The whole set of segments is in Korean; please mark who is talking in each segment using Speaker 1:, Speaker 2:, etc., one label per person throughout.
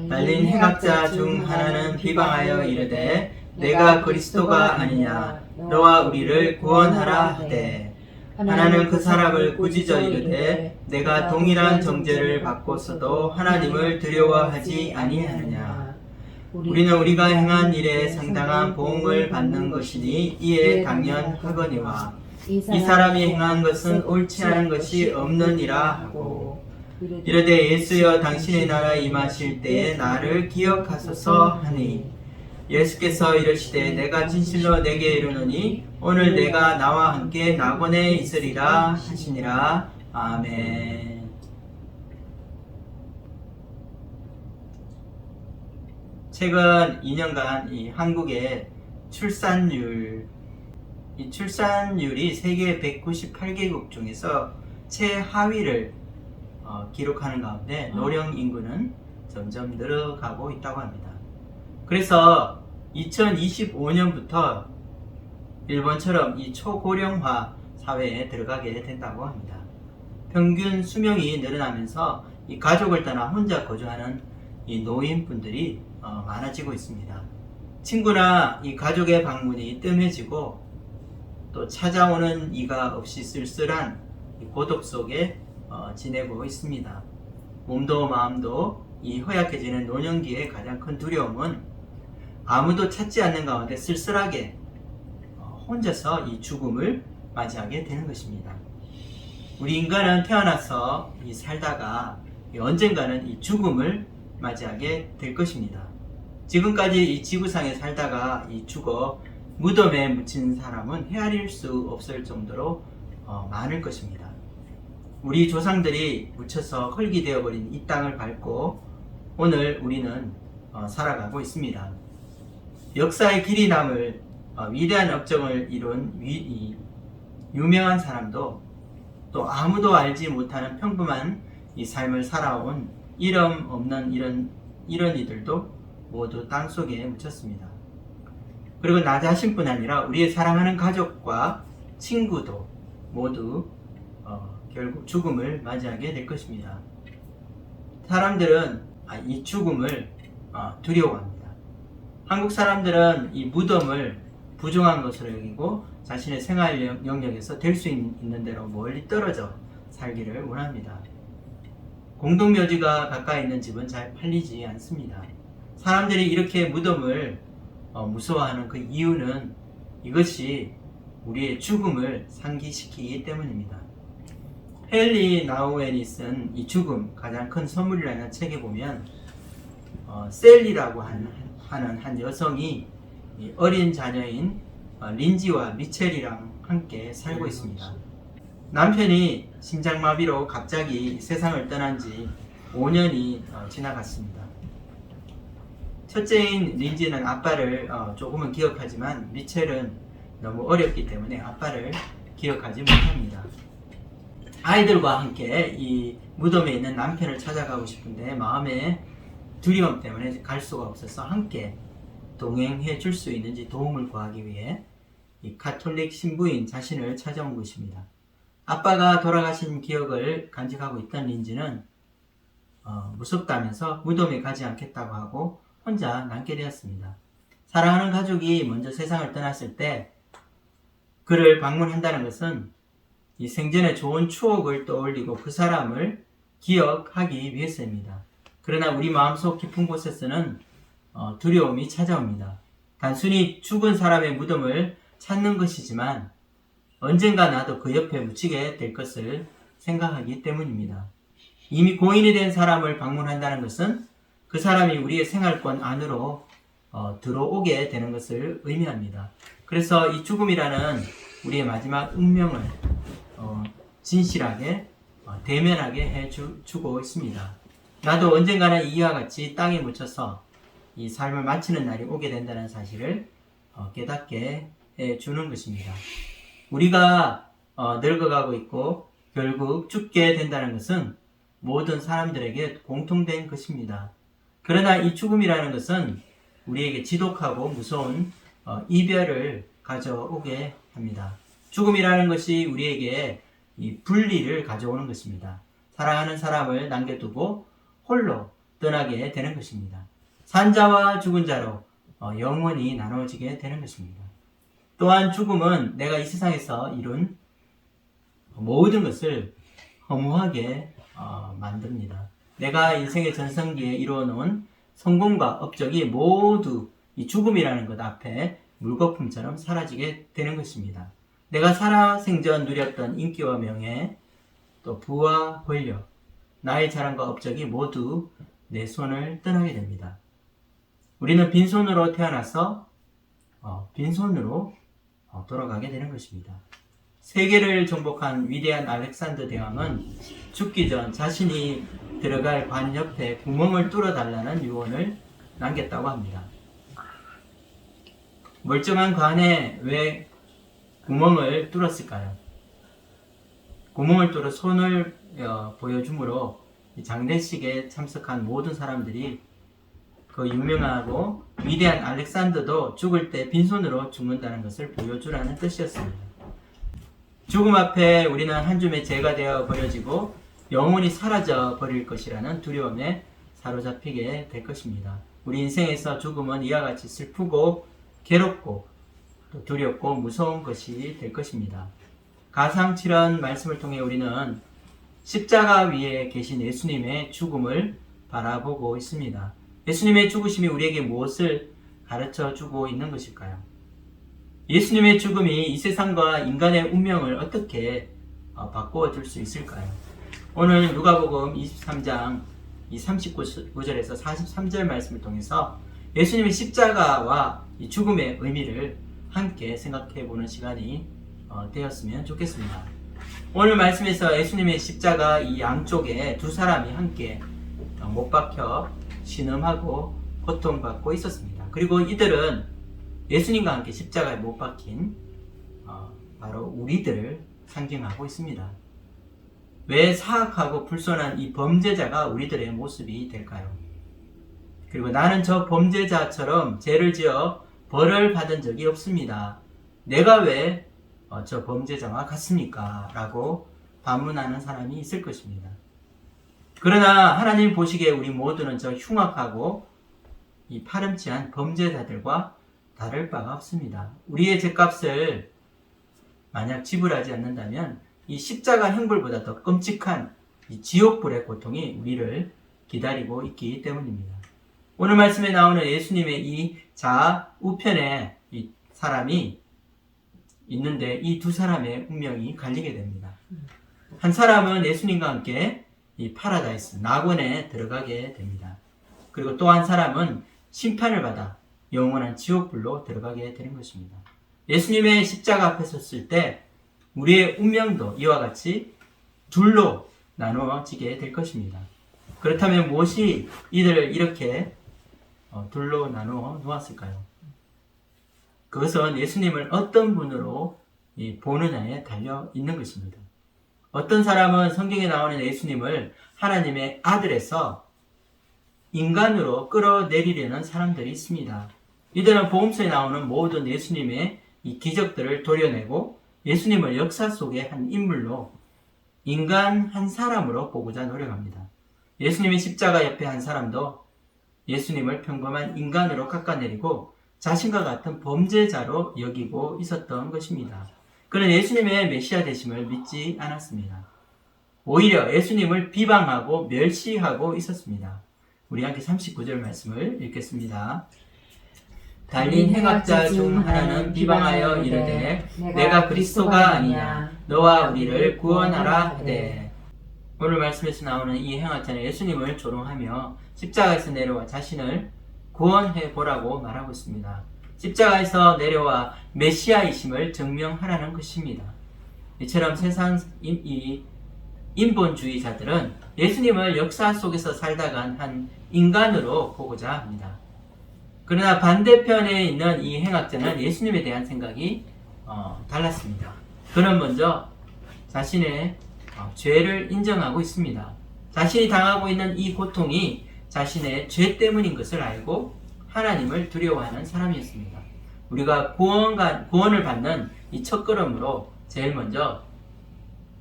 Speaker 1: 말린 행악자 중 하나는 비방하여 이르되 내가 그리스도가 아니냐 너와 우리를 구원하라 하되 하나는 그 사람을 꾸짖어 이르되 내가 동일한 정죄를 받고서도 하나님을 두려워하지 아니하느냐. 우리는 우리가 행한 일에 상당한 보응을 받는 것이니 이에 당연하거니와 이 사람이 행한 것은 옳지 않은 것이 없느니라 하고 이르되 예수여 당신의 나라에 임하실 때에 나를 기억하소서 하니 예수께서 이르시되 내가 진실로 내게 이르노니 오늘 내가 나와 함께 낙원에 있으리라 하시니라. 아멘. 최근 2년간 이 한국의 출산율이 세계 198개국 중에서 최하위를 기록하는 가운데 노령 인구는 점점 늘어가고 있다고 합니다. 그래서 2025년부터 일본처럼 이 초고령화 사회에 들어가게 된다고 합니다. 평균 수명이 늘어나면서 이 가족을 떠나 혼자 거주하는 이 노인분들이 많아지고 있습니다. 친구나 이 가족의 방문이 뜸해지고 또 찾아오는 이가 없이 쓸쓸한 이 고독 속에 지내고 있습니다. 몸도 마음도 이 허약해지는 노년기의 가장 큰 두려움은 아무도 찾지 않는 가운데 쓸쓸하게 혼자서 이 죽음을 맞이하게 되는 것입니다. 우리 인간은 태어나서 이 살다가 언젠가는 이 죽음을 맞이하게 될 것입니다. 지금까지 이 지구상에 살다가 이 죽어 무덤에 묻힌 사람은 헤아릴 수 없을 정도로 많을 것입니다. 우리 조상들이 묻혀서 흙이 되어버린 이 땅을 밟고 오늘 우리는 살아가고 있습니다. 역사의 길이 남을 위대한 업적을 이룬 유명한 사람도 또 아무도 알지 못하는 평범한 이 삶을 살아온 이름 없는 이런 이들도 모두 땅속에 묻혔습니다. 그리고 나 자신뿐 아니라 우리의 사랑하는 가족과 친구도 모두 결국 죽음을 맞이하게 될 것입니다. 사람들은 이 죽음을 두려워합니다. 한국 사람들은 이 무덤을 부정한 것으로 여기고 자신의 생활 영역에서 될 수 있는 대로 멀리 떨어져 살기를 원합니다. 공동묘지가 가까이 있는 집은 잘 팔리지 않습니다. 사람들이 이렇게 무덤을 무서워하는 그 이유는 이것이 우리의 죽음을 상기시키기 때문입니다. 헨리 나우엔이 쓴 이 죽음 가장 큰 선물이라는 책에 보면 셀리라고 하는 한 여성이 어린 자녀인 린지와 미첼이랑 함께 살고 있습니다. 남편이 심장마비로 갑자기 세상을 떠난 지 5년이 지나갔습니다. 첫째인 린지는 아빠를 조금은 기억하지만 미첼은 너무 어렸기 때문에 아빠를 기억하지 못합니다. 아이들과 함께 이 무덤에 있는 남편을 찾아가고 싶은데 마음에 두려움 때문에 갈 수가 없어서 함께 동행해 줄 수 있는지 도움을 구하기 위해 이 가톨릭 신부인 자신을 찾아온 것입니다. 아빠가 돌아가신 기억을 간직하고 있던 린지는 무섭다면서 무덤에 가지 않겠다고 하고 혼자 남게 되었습니다. 사랑하는 가족이 먼저 세상을 떠났을 때 그를 방문한다는 것은 이 생전의 좋은 추억을 떠올리고 그 사람을 기억하기 위해서입니다. 그러나 우리 마음속 깊은 곳에서는 두려움이 찾아옵니다. 단순히 죽은 사람의 무덤을 찾는 것이지만 언젠가 나도 그 옆에 묻히게 될 것을 생각하기 때문입니다. 이미 고인이 된 사람을 방문한다는 것은 그 사람이 우리의 생활권 안으로 들어오게 되는 것을 의미합니다. 그래서 이 죽음이라는 우리의 마지막 운명을 진실하게 대면하게 해주고 있습니다. 나도 언젠가는 이와 같이 땅에 묻혀서 이 삶을 마치는 날이 오게 된다는 사실을 깨닫게 해주는 것입니다. 우리가 늙어가고 있고 결국 죽게 된다는 것은 모든 사람들에게 공통된 것입니다. 그러나 이 죽음이라는 것은 우리에게 지독하고 무서운 이별을 가져오게 합니다. 죽음이라는 것이 우리에게 이 분리를 가져오는 것입니다. 사랑하는 사람을 남겨두고 홀로 떠나게 되는 것입니다. 산자와 죽은 자로 영원히 나눠지게 되는 것입니다. 또한 죽음은 내가 이 세상에서 이룬 모든 것을 허무하게 만듭니다. 내가 인생의 전성기에 이루어놓은 성공과 업적이 모두 이 죽음이라는 것 앞에 물거품처럼 사라지게 되는 것입니다. 내가 살아생전 누렸던 인기와 명예, 또 부와 권력, 나의 자랑과 업적이 모두 내 손을 떠나게 됩니다. 우리는 빈손으로 태어나서 빈손으로 돌아가게 되는 것입니다. 세계를 정복한 위대한 알렉산더 대왕은 죽기 전 자신이 들어갈 관 옆에 구멍을 뚫어달라는 유언을 남겼다고 합니다. 멀쩡한 관에 왜 구멍을 뚫었을까요? 구멍을 뚫어 손을 보여주므로 장례식에 참석한 모든 사람들이 그 유명하고 위대한 알렉산더도 죽을 때 빈손으로 죽는다는 것을 보여주라는 뜻이었습니다. 죽음 앞에 우리는 한 줌의 재가 되어 버려지고 영원히 사라져 버릴 것이라는 두려움에 사로잡히게 될 것입니다. 우리 인생에서 죽음은 이와 같이 슬프고 괴롭고 또 두렵고 무서운 것이 될 것입니다. 가상칠언 말씀을 통해 우리는 십자가 위에 계신 예수님의 죽음을 바라보고 있습니다. 예수님의 죽으심이 우리에게 무엇을 가르쳐 주고 있는 것일까요? 예수님의 죽음이 이 세상과 인간의 운명을 어떻게 바꾸어 줄 수 있을까요? 오늘 누가복음 23장 39절에서 43절 말씀을 통해서 예수님의 십자가와 이 죽음의 의미를 함께 생각해 보는 시간이 되었으면 좋겠습니다. 오늘 말씀에서 예수님의 십자가 이 양쪽에 두 사람이 함께 못 박혀 신음하고 고통받고 있었습니다. 그리고 이들은 예수님과 함께 십자가에 못 박힌 바로 우리들을 상징하고 있습니다. 왜 사악하고 불손한 이 범죄자가 우리들의 모습이 될까요? 그리고 나는 저 범죄자처럼 죄를 지어 벌을 받은 적이 없습니다. 내가 왜 저 범죄자와 같습니까? 라고 반문하는 사람이 있을 것입니다. 그러나 하나님 보시기에 우리 모두는 저 흉악하고 이 파렴치한 범죄자들과 다를 바가 없습니다. 우리의 죄값을 만약 지불하지 않는다면 이 십자가 형벌보다 더 끔찍한 이 지옥불의 고통이 우리를 기다리고 있기 때문입니다. 오늘 말씀에 나오는 예수님의 이 좌우편에 이 사람이 있는데 이 두 사람의 운명이 갈리게 됩니다. 한 사람은 예수님과 함께 이 파라다이스, 낙원에 들어가게 됩니다. 그리고 또 한 사람은 심판을 받아 영원한 지옥불로 들어가게 되는 것입니다. 예수님의 십자가 앞에 섰을 때 우리의 운명도 이와 같이 둘로 나누어지게 될 것입니다. 그렇다면 무엇이 이들을 이렇게 둘로 나누어 놓았을까요? 그것은 예수님을 어떤 분으로 보느냐에 달려 있는 것입니다. 어떤 사람은 성경에 나오는 예수님을 하나님의 아들에서 인간으로 끌어내리려는 사람들이 있습니다. 이들은 복음서에 나오는 모든 예수님의 이 기적들을 도려내고 예수님을 역사 속의 한 인물로 인간 한 사람으로 보고자 노력합니다. 예수님의 십자가 옆에 한 사람도 예수님을 평범한 인간으로 깎아내리고 자신과 같은 범죄자로 여기고 있었던 것입니다. 그는 예수님의 메시아 되심을 믿지 않았습니다. 오히려 예수님을 비방하고 멸시하고 있었습니다. 우리 함께 39절 말씀을 읽겠습니다. 달린 행악자 중 하나는 비방하여 이르되 내가 그리스도가 아니냐 너와 우리를 구원하라 하되. 오늘 말씀에서 나오는 이 행악자는 예수님을 조롱하며 십자가에서 내려와 자신을 구원해 보라고 말하고 있습니다. 십자가에서 내려와 메시아이심을 증명하라는 것입니다. 이처럼 세상 이 인본주의자들은 예수님을 역사 속에서 살다간 한 인간으로 보고자 합니다. 그러나 반대편에 있는 이 행악자는 예수님에 대한 생각이 달랐습니다. 그는 먼저 자신의 죄를 인정하고 있습니다. 자신이 당하고 있는 이 고통이 자신의 죄 때문인 것을 알고 하나님을 두려워하는 사람이었습니다. 우리가 구원을 받는 이 첫걸음으로 제일 먼저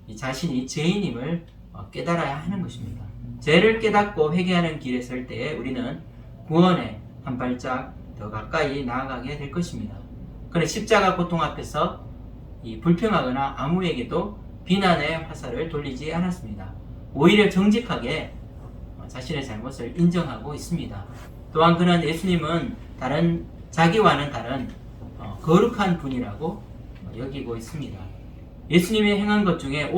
Speaker 1: 이 자신이 죄인임을 깨달아야 하는 것입니다. 죄를 깨닫고 회개하는 길에 설 때에 우리는 구원에 한 발짝 더 가까이 나아가게 될 것입니다. 그런 십자가 고통 앞에서 불평하거나 아무에게도 비난의 화살을 돌리지 않았습니다. 오히려 정직하게 자신의 잘못을 인정하고 있습니다. 또한 그는 예수님은 자기와는 다른 거룩한 분이라고 여기고 있습니다. 예수님이 행한 것 중에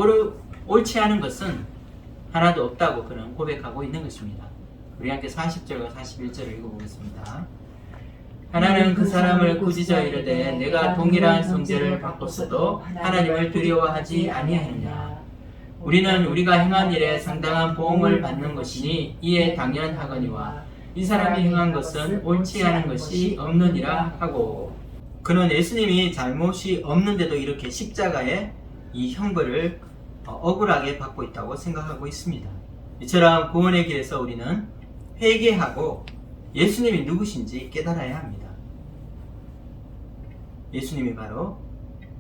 Speaker 1: 옳지 않은 것은 하나도 없다고 그는 고백하고 있는 것입니다. 우리 함께 40절과 41절을 읽어보겠습니다. 하나는 그 사람을 꾸짖어 이르되 내가 동일한 성죄를 받고서도 하나님을 두려워하지 아니하느냐. 우리는 우리가 행한 일에 상당한 보응을 받는 것이니 이에 당연하거니와 이 사람이 행한 것은 옳지 않은 것이 없느니라 하고, 그는 예수님이 잘못이 없는데도 이렇게 십자가의 이 형벌을 억울하게 받고 있다고 생각하고 있습니다. 이처럼 구원의 길에서 우리는 회개하고 예수님이 누구신지 깨달아야 합니다. 예수님이 바로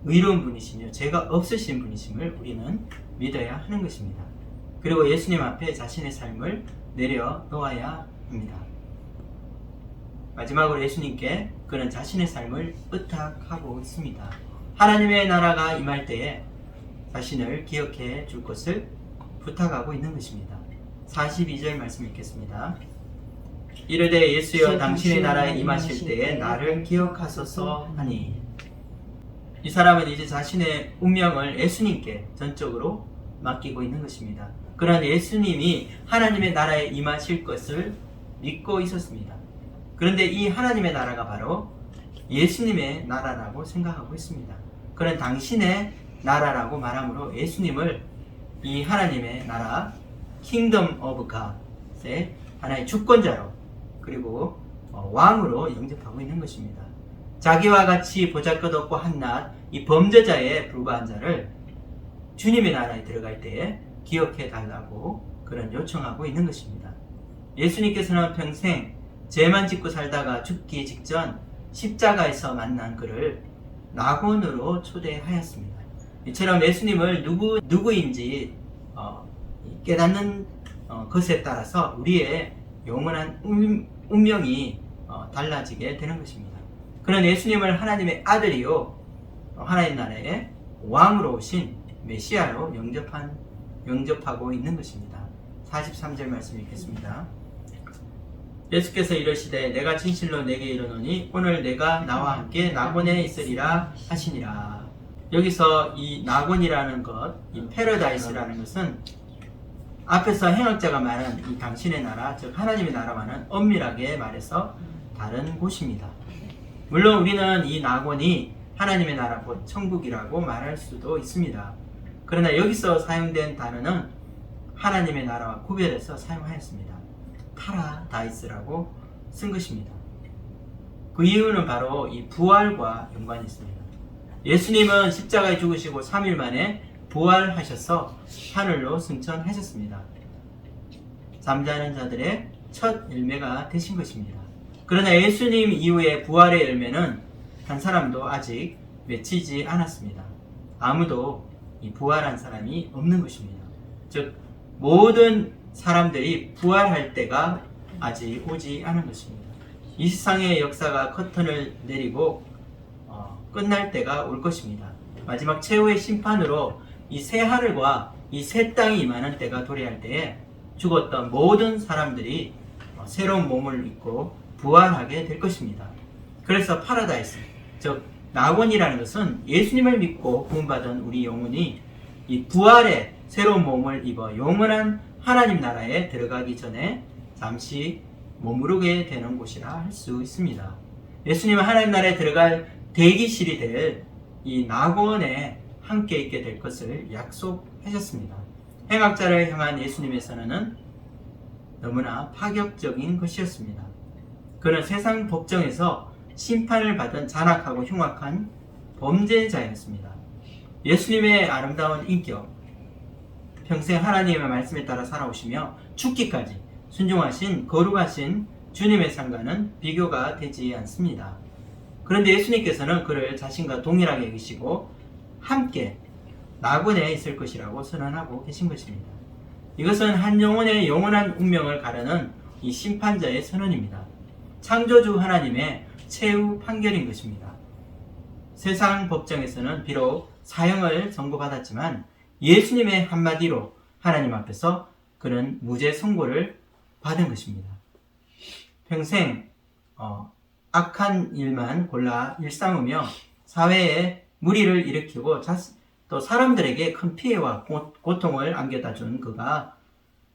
Speaker 1: 의로운 분이시며 죄가 없으신 분이심을 우리는 믿어야 하는 것입니다. 그리고 예수님 앞에 자신의 삶을 내려놓아야 합니다. 마지막으로 예수님께 그는 자신의 삶을 의탁하고 있습니다. 하나님의 나라가 임할 때에 자신을 기억해 줄 것을 부탁하고 있는 것입니다. 42절 말씀 읽겠습니다. 이르되 예수여 당신의 나라에 임하실 때에 나를 기억하소서 하니. 이 사람은 이제 자신의 운명을 예수님께 전적으로 맡기고 있는 것입니다. 그러나 예수님이 하나님의 나라에 임하실 것을 믿고 있었습니다. 그런데 이 하나님의 나라가 바로 예수님의 나라라고 생각하고 있습니다. 그런 당신의 나라라고 말하므로 예수님을 이 하나님의 나라 킹덤 오브 갓의 하나의 주권자로 그리고 왕으로 영접하고 있는 것입니다. 자기와 같이 보잘것없고 한낱 이 범죄자에 불과한 자를 주님의 나라에 들어갈 때에 기억해 달라고 그런 요청하고 있는 것입니다. 예수님께서는 평생 죄만 짓고 살다가 죽기 직전 십자가에서 만난 그를 낙원으로 초대하였습니다. 이처럼 예수님을 누구인지 깨닫는 것에 따라서 우리의 영원한 운명이 달라지게 되는 것입니다. 그런 예수님을 하나님의 아들이요 하나님 나라의 왕으로 오신 메시아로 영접하고 있는 것입니다. 43절 말씀 읽겠습니다. 예수께서 이르시되 내가 진실로 내게 이르노니 오늘 내가 나와 함께 낙원에 있으리라 하시니라. 여기서 이 낙원이라는 것, 이 패러다이스라는 것은 앞에서 행악자가 말한 이 당신의 나라, 즉 하나님의 나라와는 엄밀하게 말해서 다른 곳입니다. 물론 우리는 이 낙원이 하나님의 나라 곧 천국이라고 말할 수도 있습니다. 그러나 여기서 사용된 단어는 하나님의 나라와 구별해서 사용하였습니다. 파라다이스라고 쓴 것입니다. 그 이유는 바로 이 부활과 연관이 있습니다. 예수님은 십자가에 죽으시고 3일 만에 부활하셔서 하늘로 승천하셨습니다. 잠자는 자들의 첫 열매가 되신 것입니다. 그러나 예수님 이후에 부활의 열매는 한 사람도 아직 맺히지 않았습니다. 아무도 이 부활한 사람이 없는 것입니다. 즉 모든 사람들이 부활할 때가 아직 오지 않은 것입니다. 이 세상의 역사가 커튼을 내리고 끝날 때가 올 것입니다. 마지막 최후의 심판으로 이 새 하늘과 이 새 땅이 임하는 때가 도래할 때에 죽었던 모든 사람들이 새로운 몸을 입고 부활하게 될 것입니다. 그래서 파라다이스, 즉 낙원이라는 것은 예수님을 믿고 구원받은 우리 영혼이 이 부활의 새로운 몸을 입어 영원한 하나님 나라에 들어가기 전에 잠시 머무르게 되는 곳이라 할 수 있습니다. 예수님은 하나님 나라에 들어갈 대기실이 될 이 낙원에 함께 있게 될 것을 약속하셨습니다. 행악자를 향한 예수님의 선언은 너무나 파격적인 것이었습니다. 그는 세상 법정에서 심판을 받은 잔악하고 흉악한 범죄자였습니다. 예수님의 아름다운 인격, 평생 하나님의 말씀에 따라 살아오시며 죽기까지 순종하신 거룩하신 주님의 삶과는 비교가 되지 않습니다. 그런데 예수님께서는 그를 자신과 동일하게 여기시고 함께 낙원에 있을 것이라고 선언하고 계신 것입니다. 이것은 한 영혼의 영원한 운명을 가르는 이 심판자의 선언입니다. 창조주 하나님의 최후 판결인 것입니다. 세상 법정에서는 비록 사형을 선고받았지만 예수님의 한마디로 하나님 앞에서 그는 무죄 선고를 받은 것입니다. 평생 악한 일만 골라 일삼으며 사회에 무리를 일으키고 또 사람들에게 큰 피해와 고통을 안겨다 준 그가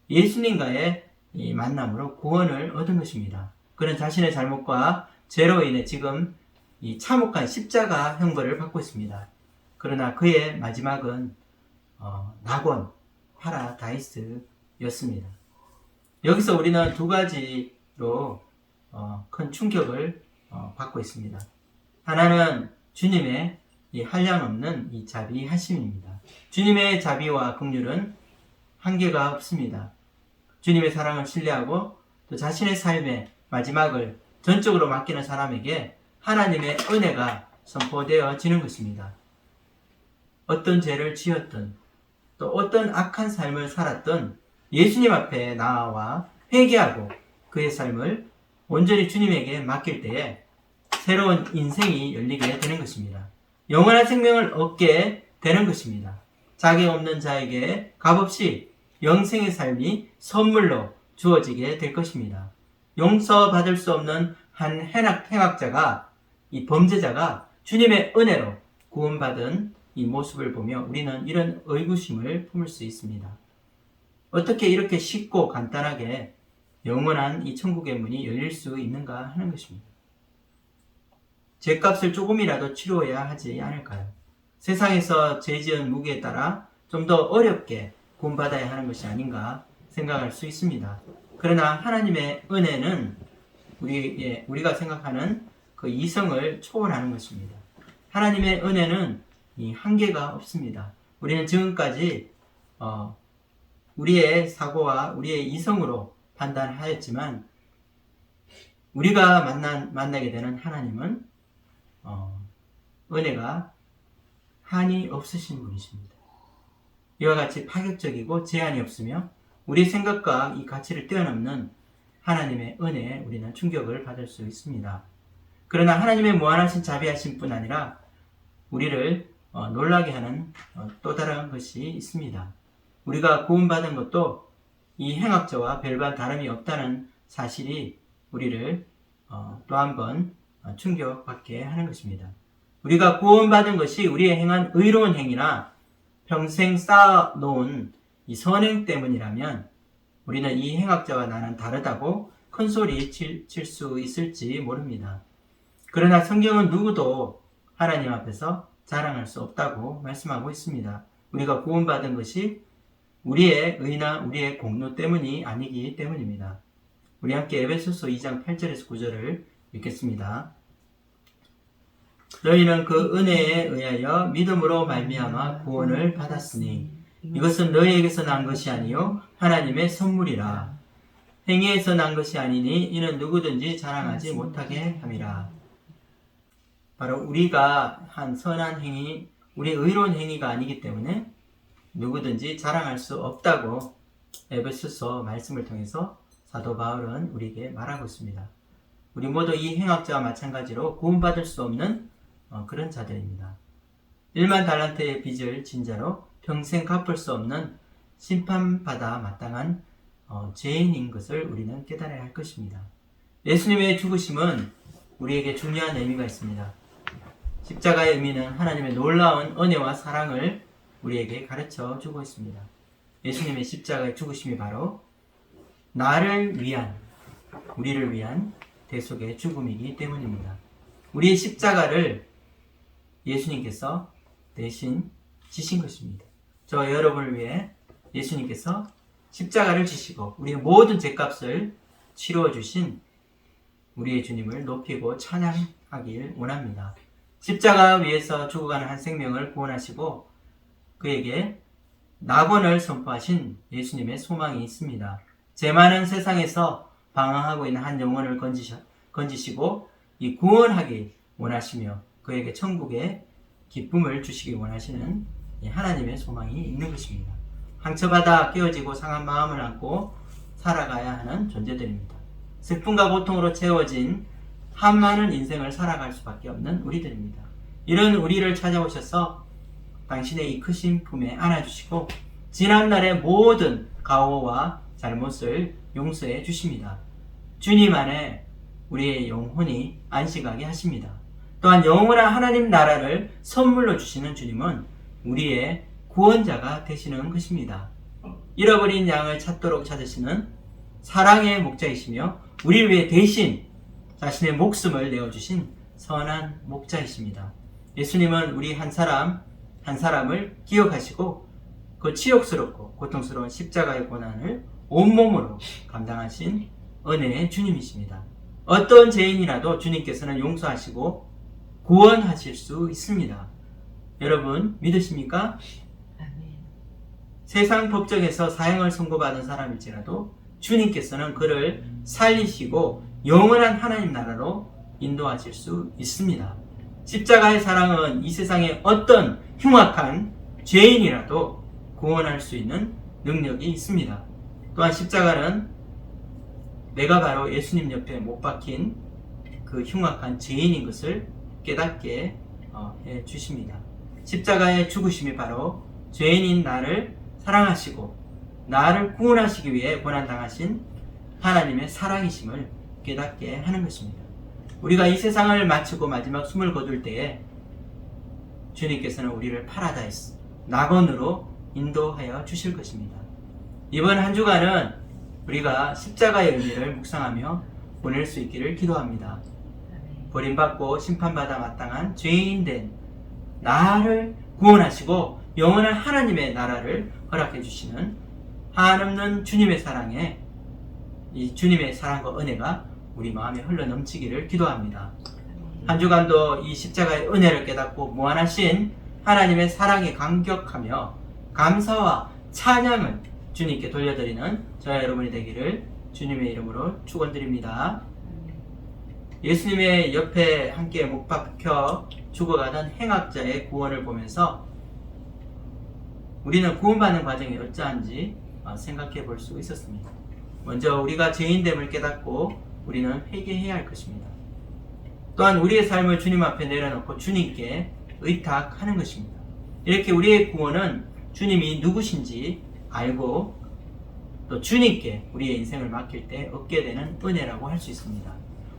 Speaker 1: 예수님과의 이 만남으로 구원을 얻은 것입니다. 그는 자신의 잘못과 죄로 인해 지금 이 참혹한 십자가 형벌을 받고 있습니다. 그러나 그의 마지막은 낙원, 파라다이스였습니다. 여기서 우리는 두 가지로 큰 충격을 받고 있습니다. 하나는 주님의 이 한량없는 이 자비하심입니다. 주님의 자비와 긍휼은 한계가 없습니다. 주님의 사랑을 신뢰하고 또 자신의 삶의 마지막을 전적으로 맡기는 사람에게 하나님의 은혜가 선포되어지는 것입니다. 어떤 죄를 지었든 또 어떤 악한 삶을 살았든 예수님 앞에 나와 회개하고 그의 삶을 온전히 주님에게 맡길 때에 새로운 인생이 열리게 되는 것입니다. 영원한 생명을 얻게 되는 것입니다. 자격 없는 자에게 값없이 영생의 삶이 선물로 주어지게 될 것입니다. 용서받을 수 없는 한 행악자가, 이 범죄자가 주님의 은혜로 구원받은 이 모습을 보며 우리는 이런 의구심을 품을 수 있습니다. 어떻게 이렇게 쉽고 간단하게 영원한 이 천국의 문이 열릴 수 있는가 하는 것입니다. 죄값을 조금이라도 치루어야 하지 않을까요? 세상에서 죄지은 무게에 따라 좀 더 어렵게 구원받아야 하는 것이 아닌가 생각할 수 있습니다. 그러나 하나님의 은혜는 우리가 생각하는 그 이성을 초월하는 것입니다. 하나님의 은혜는 이 한계가 없습니다. 우리는 지금까지 우리의 사고와 우리의 이성으로 판단하였지만 우리가 만나게 되는 하나님은 은혜가 한이 없으신 분이십니다. 이와 같이 파격적이고 제한이 없으며 우리 생각과 이 가치를 뛰어넘는 하나님의 은혜에 우리는 충격을 받을 수 있습니다. 그러나 하나님의 무한하신 자비하신 뿐 아니라 우리를 놀라게 하는 또 다른 것이 있습니다. 우리가 구원받은 것도 이 행악자와 별반 다름이 없다는 사실이 우리를 또 한 번 충격받게 하는 것입니다. 우리가 구원받은 것이 우리의 행한 의로운 행위나 평생 쌓아놓은 이 선행 때문이라면 우리는 이 행악자와 나는 다르다고 큰 소리 칠 수 있을지 모릅니다. 그러나 성경은 누구도 하나님 앞에서 자랑할 수 없다고 말씀하고 있습니다. 우리가 구원받은 것이 우리의 의나 우리의 공로 때문이 아니기 때문입니다. 우리 함께 에베소서 2장 8절에서 9절을 읽겠습니다. 너희는 그 은혜에 의하여 믿음으로 말미암아 구원을 받았으니 이것은 너희에게서 난 것이 아니요 하나님의 선물이라. 행위에서 난 것이 아니니 이는 누구든지 자랑하지 못하게 함이라. 바로 우리가 한 선한 행위, 우리 의로운 행위가 아니기 때문에 누구든지 자랑할 수 없다고 에베소서 말씀을 통해서 사도 바울은 우리에게 말하고 있습니다. 우리 모두 이 행악자와 마찬가지로 구원받을 수 없는 그런 자들입니다. 1만 달란트의 빚을 진 자로 평생 갚을 수 없는 심판받아 마땅한 죄인인 것을 우리는 깨달아야 할 것입니다. 예수님의 죽으심은 우리에게 중요한 의미가 있습니다. 십자가의 의미는 하나님의 놀라운 은혜와 사랑을 우리에게 가르쳐 주고 있습니다. 예수님의 십자가의 죽으심이 바로 우리를 위한 대속의 죽음이기 때문입니다. 우리의 십자가를 예수님께서 대신 지신 것입니다. 저 여러분을 위해 예수님께서 십자가를 지시고 우리의 모든 죄값을 치루어 주신 우리의 주님을 높이고 찬양하길 원합니다. 십자가 위에서 죽어가는 한 생명을 구원하시고 그에게 낙원을 선포하신 예수님의 소망이 있습니다. 죄 많은 세상에서 방황하고 있는 한 영혼을 건지시고 이 구원하기 원하시며 그에게 천국의 기쁨을 주시기 원하시는 하나님의 소망이 있는 것입니다. 상처받아 깨어지고 상한 마음을 안고 살아가야 하는 존재들입니다. 슬픔과 고통으로 채워진 한많은 인생을 살아갈 수밖에 없는 우리들입니다. 이런 우리를 찾아오셔서 당신의 이 크신 품에 안아주시고 지난날의 모든 가오와 잘못을 용서해 주십니다. 주님 안에 우리의 영혼이 안식하게 하십니다. 또한 영원한 하나님 나라를 선물로 주시는 주님은 우리의 구원자가 되시는 것입니다. 잃어버린 양을 찾도록 찾으시는 사랑의 목자이시며 우리를 위해 대신 자신의 목숨을 내어주신 선한 목자이십니다. 예수님은 우리 한 사람을 기억하시고 그 치욕스럽고 고통스러운 십자가의 고난을 온몸으로 감당하신 은혜의 주님이십니다. 어떤 죄인이라도 주님께서는 용서하시고 구원하실 수 있습니다. 여러분 믿으십니까? 세상 법정에서 사형을 선고받은 사람일지라도 주님께서는 그를 살리시고 영원한 하나님 나라로 인도하실 수 있습니다. 십자가의 사랑은 이 세상의 어떤 흉악한 죄인이라도 구원할 수 있는 능력이 있습니다. 또한 십자가는 내가 바로 예수님 옆에 못 박힌 그 흉악한 죄인인 것을 깨닫게 해 주십니다. 십자가의 죽으심이 바로 죄인인 나를 사랑하시고 나를 구원하시기 위해 고난당하신 하나님의 사랑이심을 깨닫게 하는 것입니다. 우리가 이 세상을 마치고 마지막 숨을 거둘 때에 주님께서는 우리를 파라다이스, 낙원으로 인도하여 주실 것입니다. 이번 한 주간은 우리가 십자가의 의미를 묵상하며 보낼 수 있기를 기도합니다. 버림받고 심판받아 마땅한 죄인 된 나를 구원하시고 영원한 하나님의 나라를 허락해 주시는 한없는 주님의 사랑에 이 주님의 사랑과 은혜가 우리 마음에 흘러 넘치기를 기도합니다. 한 주간도 이 십자가의 은혜를 깨닫고 무한하신 하나님의 사랑에 감격하며 감사와 찬양을 주님께 돌려드리는 저와 여러분이 되기를 주님의 이름으로 축원드립니다. 예수님의 옆에 함께 못 박혀 죽어가던 행악자의 구원을 보면서 우리는 구원받는 과정이 어떠한지 생각해 볼 수 있었습니다. 먼저 우리가 죄인됨을 깨닫고 우리는 회개해야 할 것입니다. 또한 우리의 삶을 주님 앞에 내려놓고 주님께 의탁하는 것입니다. 이렇게 우리의 구원은 주님이 누구신지 알고 또 주님께 우리의 인생을 맡길 때 얻게 되는 은혜라고 할 수 있습니다.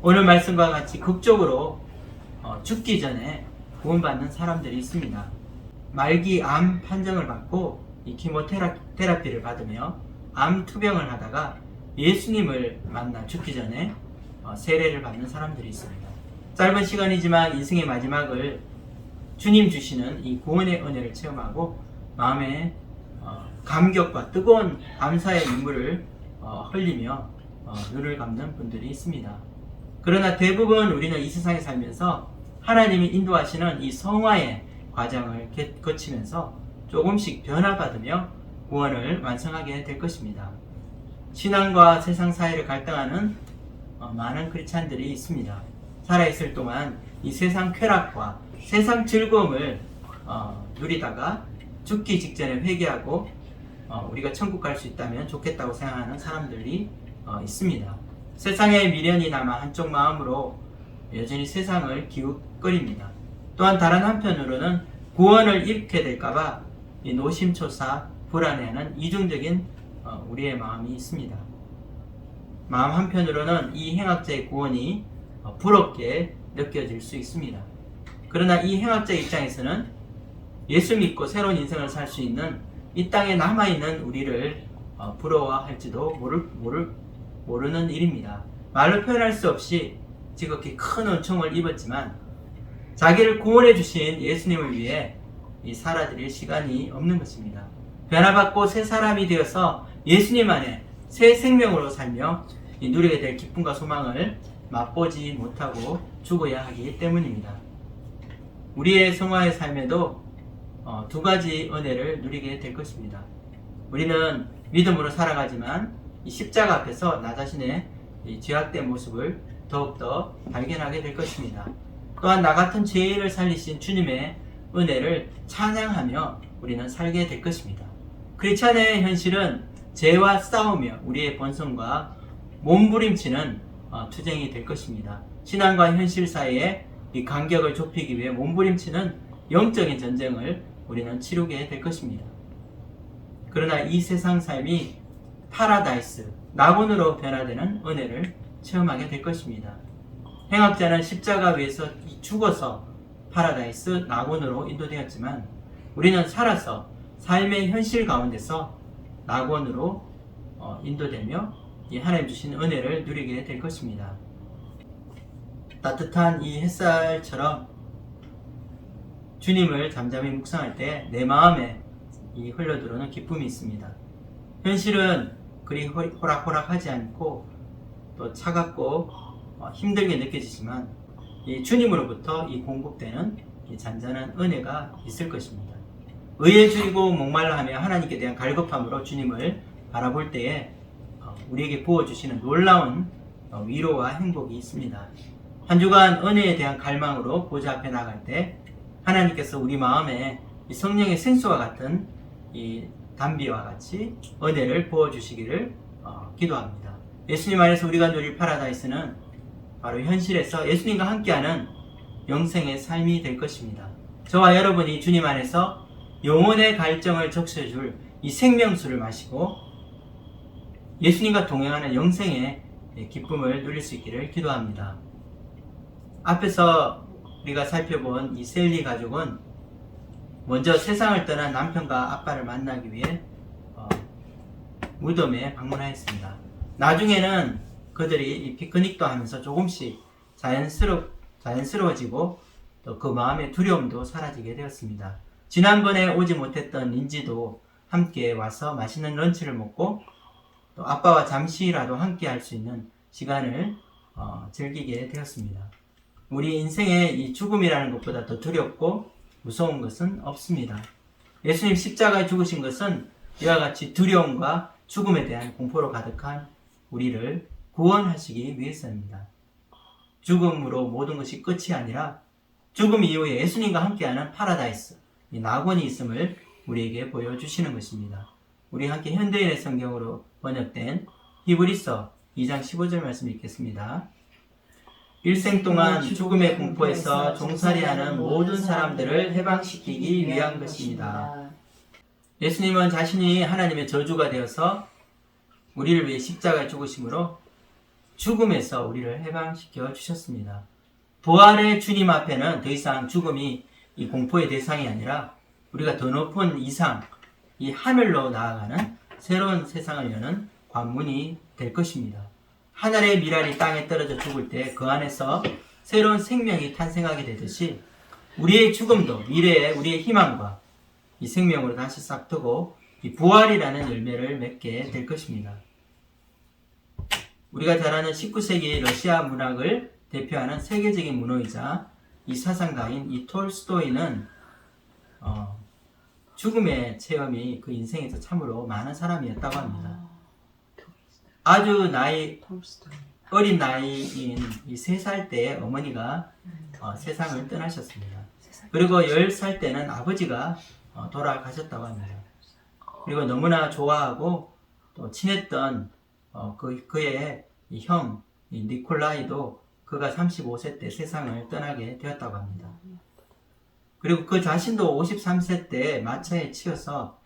Speaker 1: 오늘 말씀과 같이 극적으로 죽기 전에 구원받는 사람들이 있습니다. 말기 암 판정을 받고 이 키모테라피를 받으며 암 투병을 하다가 예수님을 만나 죽기 전에 세례를 받는 사람들이 있습니다. 짧은 시간이지만 인생의 마지막을 주님 주시는 이 구원의 은혜를 체험하고 마음에 감격과 뜨거운 감사의 눈물을 흘리며 눈을 감는 분들이 있습니다. 그러나 대부분 우리는 이 세상에 살면서 하나님이 인도하시는 이 성화의 과정을 거치면서 조금씩 변화받으며 구원을 완성하게 될 것입니다. 신앙과 세상 사이를 갈등하는 많은 크리스찬들이 있습니다. 살아있을 동안 이 세상 쾌락과 세상 즐거움을 누리다가 죽기 직전에 회개하고 우리가 천국 갈 수 있다면 좋겠다고 생각하는 사람들이 있습니다. 세상의 미련이 남아 한쪽 마음으로 여전히 세상을 기웃거립니다. 또한 다른 한편으로는 구원을 잃게 될까봐 이 노심초사 불안해하는 이중적인 우리의 마음이 있습니다. 마음 한편으로는 이 행악자의 구원이 부럽게 느껴질 수 있습니다. 그러나 이 행악자 입장에서는 예수 믿고 새로운 인생을 살 수 있는 이 땅에 남아있는 우리를 부러워할지도 모르는 일입니다. 말로 표현할 수 없이 지극히 큰 은총을 입었지만 자기를 구원해 주신 예수님을 위해 이 살아드릴 시간이 없는 것입니다. 변화받고 새 사람이 되어서 예수님 안에 새 생명으로 살며 누리게 될 기쁨과 소망을 맛보지 못하고 죽어야 하기 때문입니다. 우리의 성화의 삶에도 두 가지 은혜를 누리게 될 것입니다. 우리는 믿음으로 살아가지만 이 십자가 앞에서 나 자신의 이 죄악된 모습을 더욱더 발견하게 될 것입니다. 또한 나 같은 죄인을 살리신 주님의 은혜를 찬양하며 우리는 살게 될 것입니다. 크리스찬의 현실은 죄와 싸우며 우리의 본성과 몸부림치는 투쟁이 될 것입니다. 신앙과 현실 사이에 이 간격을 좁히기 위해 몸부림치는 영적인 전쟁을 우리는 치르게 될 것입니다. 그러나 이 세상 삶이 파라다이스, 낙원으로 변화되는 은혜를 체험하게 될 것입니다. 행악자는 십자가 위에서 죽어서 파라다이스, 낙원으로 인도되었지만 우리는 살아서 삶의 현실 가운데서 낙원으로 인도되며 이 하나님 주신 은혜를 누리게 될 것입니다. 따뜻한 이 햇살처럼 주님을 잠잠히 묵상할 때 내 마음에 이 흘러들어오는 기쁨이 있습니다. 현실은 그리 호락호락하지 않고 또 차갑고 힘들게 느껴지지만 이 주님으로부터 이 공급되는 이 잔잔한 은혜가 있을 것입니다. 의에 줄이고 목말라 하며 하나님께 대한 갈급함으로 주님을 바라볼 때에 우리에게 부어주시는 놀라운 위로와 행복이 있습니다. 한 주간 은혜에 대한 갈망으로 보좌 앞에 나갈 때 하나님께서 우리 마음에 이 성령의 생수와 같은 이 담비와 같이 은혜를 부어주시기를 기도합니다. 예수님 안에서 우리가 누릴 파라다이스는 바로 현실에서 예수님과 함께하는 영생의 삶이 될 것입니다. 저와 여러분이 주님 안에서 영혼의 갈증을 적셔줄 이 생명수를 마시고 예수님과 동행하는 영생의 기쁨을 누릴 수 있기를 기도합니다. 앞에서 우리가 살펴본 이 셀리 가족은 먼저 세상을 떠난 남편과 아빠를 만나기 위해 무덤에 방문하였습니다. 나중에는 그들이 이 피크닉도 하면서 조금씩 자연스러워지고 또 그 마음의 두려움도 사라지게 되었습니다. 지난번에 오지 못했던 린지도 함께 와서 맛있는 런치를 먹고 또 아빠와 잠시라도 함께 할 수 있는 시간을 즐기게 되었습니다. 우리 인생의 이 죽음이라는 것보다 더 두렵고 무서운 것은 없습니다. 예수님 십자가에 죽으신 것은 이와 같이 두려움과 죽음에 대한 공포로 가득한 우리를 구원하시기 위해서입니다. 죽음으로 모든 것이 끝이 아니라 죽음 이후에 예수님과 함께하는 파라다이스, 이 낙원이 있음을 우리에게 보여주시는 것입니다. 우리 함께 현대인의 성경으로 번역된 히브리서 2장 15절 말씀 읽겠습니다. 일생 동안 죽음의 공포에서 종살이하는 모든 사람들을 해방시키기 위한 것입니다. 예수님은 자신이 하나님의 저주가 되어서 우리를 위해 십자가에 죽으심으로 죽음에서 우리를 해방시켜 주셨습니다. 부활의 주님 앞에는 더 이상 죽음이 이 공포의 대상이 아니라 우리가 더 높은 이상, 이 하늘로 나아가는 새로운 세상을 여는 관문이 될 것입니다. 하늘의 미랄이 땅에 떨어져 죽을 때 그 안에서 새로운 생명이 탄생하게 되듯이 우리의 죽음도 미래의 우리의 희망과 이 생명으로 다시 싹트고 이 부활이라는 열매를 맺게 될 것입니다. 우리가 잘 아는 19세기 러시아 문학을 대표하는 세계적인 문호이자 이 사상가인 이 톨스토이는 죽음의 체험이 그 인생에서 참으로 많은 사람이었다고 합니다. 아주 어린 나이인 이 3살 때에 어머니가 세상을 떠나셨습니다. 그리고 10살 때는 아버지가 돌아가셨다고 합니다. 그리고 너무나 좋아하고 또 친했던 그의 형 니콜라이도 그가 35세 때 세상을 떠나게 되었다고 합니다. 그리고 그 자신도 53세 때 마차에 치여서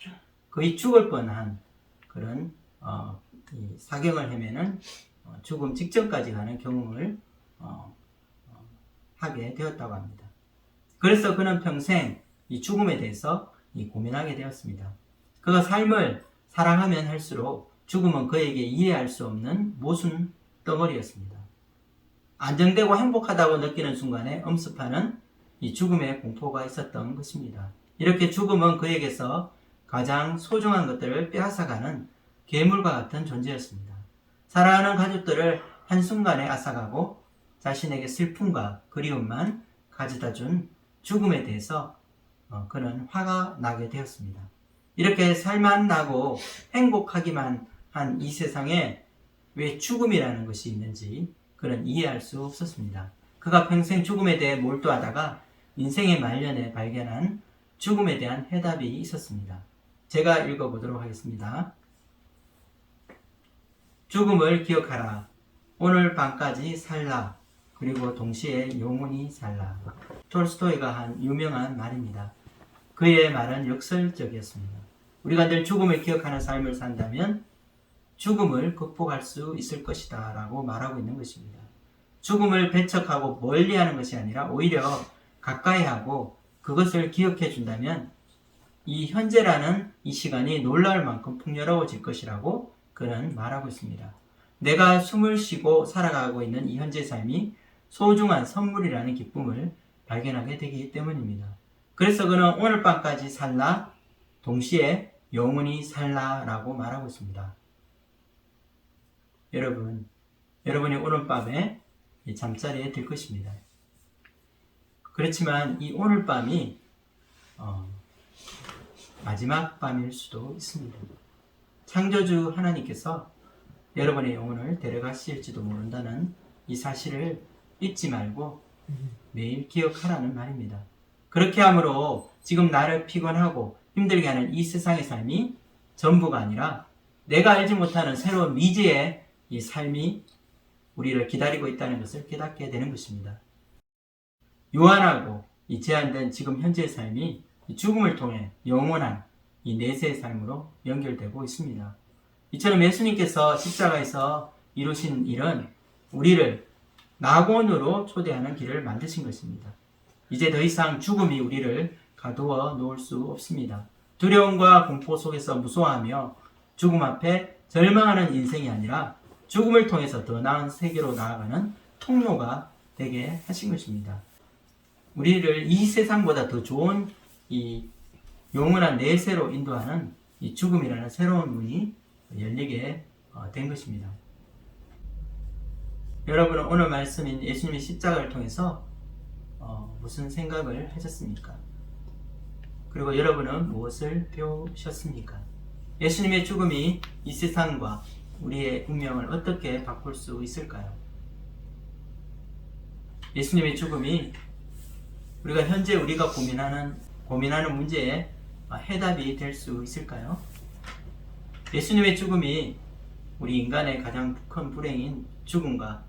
Speaker 1: 거의 죽을 뻔한 그런 이 사경을 헤매는 죽음 직전까지 가는 경험을 하게 되었다고 합니다. 그래서 그는 평생 이 죽음에 대해서 고민하게 되었습니다. 그가 삶을 사랑하면 할수록 죽음은 그에게 이해할 수 없는 모순 덩어리였습니다. 안정되고 행복하다고 느끼는 순간에 엄습하는 이 죽음의 공포가 있었던 것입니다. 이렇게 죽음은 그에게서 가장 소중한 것들을 빼앗아가는 괴물과 같은 존재였습니다. 사랑하는 가족들을 한순간에 앗아가고 자신에게 슬픔과 그리움만 가져다 준 죽음에 대해서 그는 화가 나게 되었습니다. 이렇게 살만나고 행복하기만 한 이 세상에 왜 죽음이라는 것이 있는지 그는 이해할 수 없었습니다. 그가 평생 죽음에 대해 몰두하다가 인생의 말년에 발견한 죽음에 대한 해답이 있었습니다. 제가 읽어보도록 하겠습니다. 죽음을 기억하라. 오늘 밤까지 살라. 그리고 동시에 영원히 살라. 톨스토이가 한 유명한 말입니다. 그의 말은 역설적이었습니다. 우리가 늘 죽음을 기억하는 삶을 산다면 죽음을 극복할 수 있을 것이다 라고 말하고 있는 것입니다. 죽음을 배척하고 멀리하는 것이 아니라 오히려 가까이 하고 그것을 기억해 준다면 이 현재라는 이 시간이 놀라울 만큼 풍요로워질 것이라고 그는 말하고 있습니다. 내가 숨을 쉬고 살아가고 있는 이 현재 삶이 소중한 선물이라는 기쁨을 발견하게 되기 때문입니다. 그래서 그는 오늘 밤까지 살라, 동시에 영원히 살라 라고 말하고 있습니다. 여러분이 오늘 밤에 잠자리에 들 것입니다. 그렇지만 이 오늘 밤이 마지막 밤일 수도 있습니다. 창조주 하나님께서 여러분의 영혼을 데려가실지도 모른다는 이 사실을 잊지 말고 매일 기억하라는 말입니다. 그렇게 함으로 지금 나를 피곤하고 힘들게 하는 이 세상의 삶이 전부가 아니라 내가 알지 못하는 새로운 미지의 이 삶이 우리를 기다리고 있다는 것을 깨닫게 되는 것입니다. 유한하고 이 제한된 지금 현재의 삶이 이 죽음을 통해 영원한 이 내세의 삶으로 연결되고 있습니다. 이처럼 예수님께서 십자가에서 이루신 일은 우리를 낙원으로 초대하는 길을 만드신 것입니다. 이제 더 이상 죽음이 우리를 가두어 놓을 수 없습니다. 두려움과 공포 속에서 무서워하며 죽음 앞에 절망하는 인생이 아니라 죽음을 통해서 더 나은 세계로 나아가는 통로가 되게 하신 것입니다. 우리를 이 세상보다 더 좋은 이 영원한 내세로 인도하는 이 죽음이라는 새로운 문이 열리게 된 것입니다. 여러분은 오늘 말씀인 예수님의 십자가를 통해서 무슨 생각을 하셨습니까? 그리고 여러분은 무엇을 배우셨습니까? 예수님의 죽음이 이 세상과 우리의 운명을 어떻게 바꿀 수 있을까요? 예수님의 죽음이 우리가 현재 우리가 고민하는 문제에 해답이 될 수 있을까요? 예수님의 죽음이 우리 인간의 가장 큰 불행인 죽음과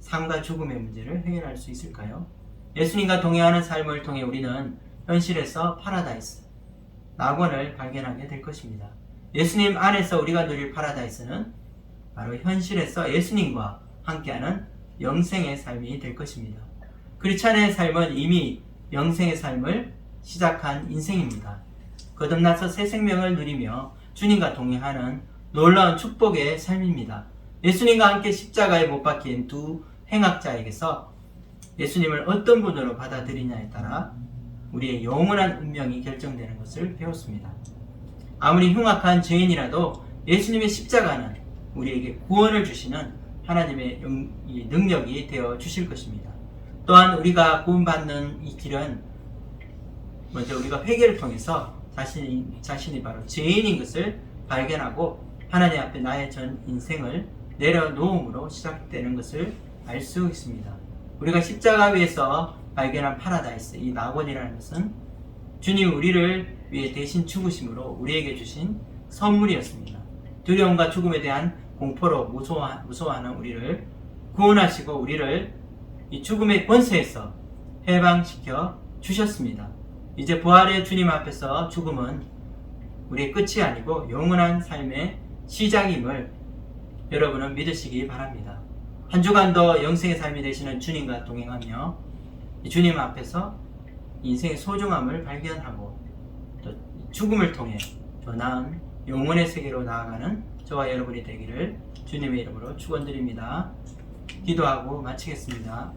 Speaker 1: 삶과 죽음의 문제를 해결할 수 있을까요? 예수님과 동행하는 삶을 통해 우리는 현실에서 파라다이스, 낙원을 발견하게 될 것입니다. 예수님 안에서 우리가 누릴 파라다이스는 바로 현실에서 예수님과 함께하는 영생의 삶이 될 것입니다. 크리스찬의 삶은 이미 영생의 삶을 시작한 인생입니다. 거듭나서 새 생명을 누리며 주님과 동행하는 놀라운 축복의 삶입니다. 예수님과 함께 십자가에 못 박힌 두 행악자에게서 예수님을 어떤 분으로 받아들이냐에 따라 우리의 영원한 운명이 결정되는 것을 배웠습니다. 아무리 흉악한 죄인이라도 예수님의 십자가는 우리에게 구원을 주시는 하나님의 능력이 되어 주실 것입니다. 또한 우리가 구원받는 이 길은 먼저 우리가 회개를 통해서 자신이 바로 죄인인 것을 발견하고 하나님 앞에 나의 전 인생을 내려놓음으로 시작되는 것을 알 수 있습니다. 우리가 십자가 위에서 발견한 파라다이스, 이 낙원이라는 것은 주님 우리를 위해 대신 죽으심으로 우리에게 주신 선물이었습니다. 두려움과 죽음에 대한 공포로 무서워하는 우리를 구원하시고 우리를 이 죽음의 권세에서 해방시켜 주셨습니다. 이제 부활의 주님 앞에서 죽음은 우리의 끝이 아니고 영원한 삶의 시작임을 여러분은 믿으시기 바랍니다. 한 주간도 영생의 삶이 되시는 주님과 동행하며 주님 앞에서 인생의 소중함을 발견하고 또 죽음을 통해 더 나은 영혼의 세계로 나아가는 저와 여러분이 되기를 주님의 이름으로 축원드립니다. 기도하고 마치겠습니다.